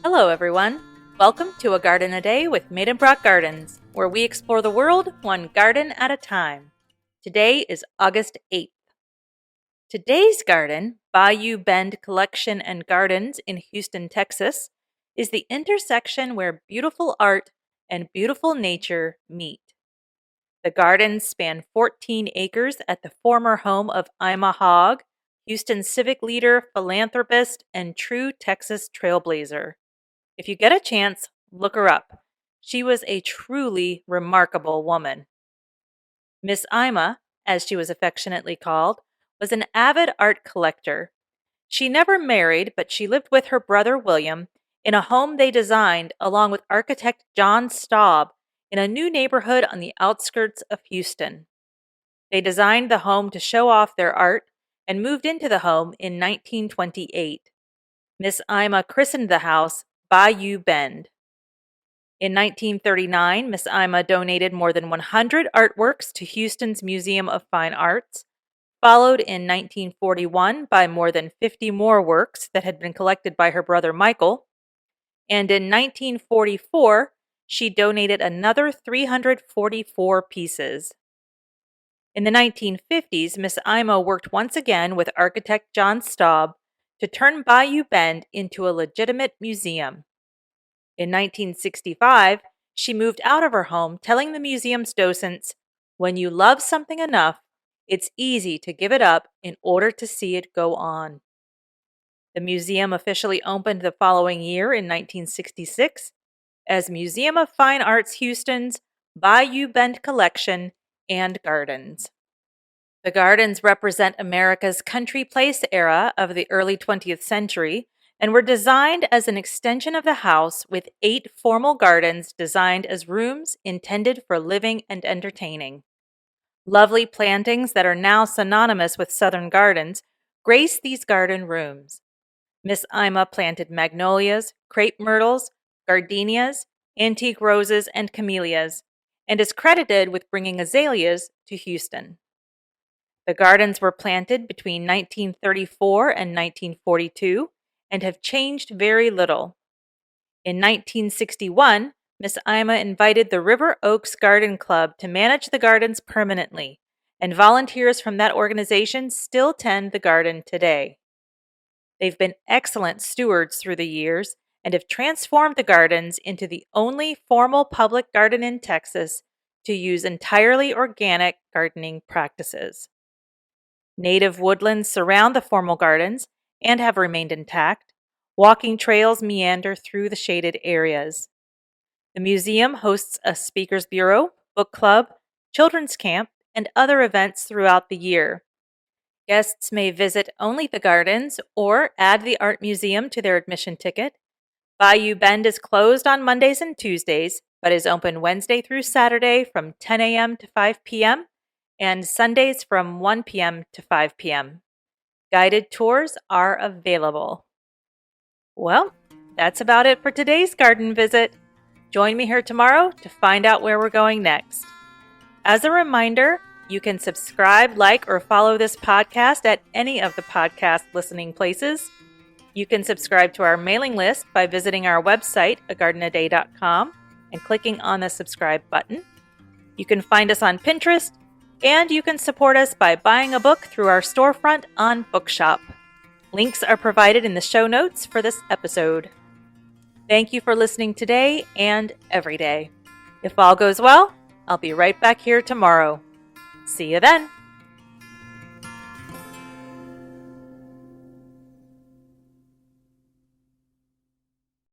Hello, everyone. Welcome to A Garden a Day with Maidenbrock Gardens, where we explore the world one garden at a time. Today is August 8th. Today's garden, Bayou Bend Collection and Gardens in Houston, Texas, is the intersection where beautiful art and beautiful nature meet. The gardens span 14 acres at the former home of Ima Hogg, Houston's civic leader, philanthropist, and true Texas trailblazer. If you get a chance, look her up. She was a truly remarkable woman. Miss Ima, as she was affectionately called, was an avid art collector. She never married, but she lived with her brother William in a home they designed along with architect John Staub in a new neighborhood on the outskirts of Houston. They designed the home to show off their art and moved into the home in 1928. Miss Ima christened the house Bayou Bend. In 1939, Miss Ima donated more than 100 artworks to Houston's Museum of Fine Arts, followed in 1941 by more than 50 more works that had been collected by her brother Michael, and in 1944, she donated another 344 pieces. In the 1950s, Miss Ima worked once again with architect John Staub to turn Bayou Bend into a legitimate museum. In 1965, she moved out of her home, telling the museum's docents, "When you love something enough, it's easy to give it up in order to see it go on." The museum officially opened the following year in 1966 as Museum of Fine Arts Houston's Bayou Bend Collection and Gardens. The gardens represent America's country place era of the early 20th century and were designed as an extension of the house with 8 formal gardens designed as rooms intended for living and entertaining. Lovely plantings that are now synonymous with Southern gardens grace these garden rooms. Miss Ima planted magnolias, crepe myrtles, gardenias, antique roses, and camellias, and is credited with bringing azaleas to Houston. The gardens were planted between 1934 and 1942 and have changed very little. In 1961, Miss Ima invited the River Oaks Garden Club to manage the gardens permanently, and volunteers from that organization still tend the garden today. They've been excellent stewards through the years and have transformed the gardens into the only formal public garden in Texas to use entirely organic gardening practices. Native woodlands surround the formal gardens and have remained intact. Walking trails meander through the shaded areas. The museum hosts a speakers bureau, book club, children's camp, and other events throughout the year. Guests may visit only the gardens or add the art museum to their admission ticket. Bayou Bend is closed on Mondays and Tuesdays, but is open Wednesday through Saturday from 10 a.m. to 5 p.m. and Sundays from 1 p.m. to 5 p.m. Guided tours are available. Well, that's about it for today's garden visit. Join me here tomorrow to find out where we're going next. As a reminder, you can subscribe, like, or follow this podcast at any of the podcast listening places. You can subscribe to our mailing list by visiting our website, agardenaday.com, and clicking on the subscribe button. You can find us on Pinterest, and you can support us by buying a book through our storefront on Bookshop. Links are provided in the show notes for this episode. Thank you for listening today and every day. If all goes well, I'll be right back here tomorrow. See you then.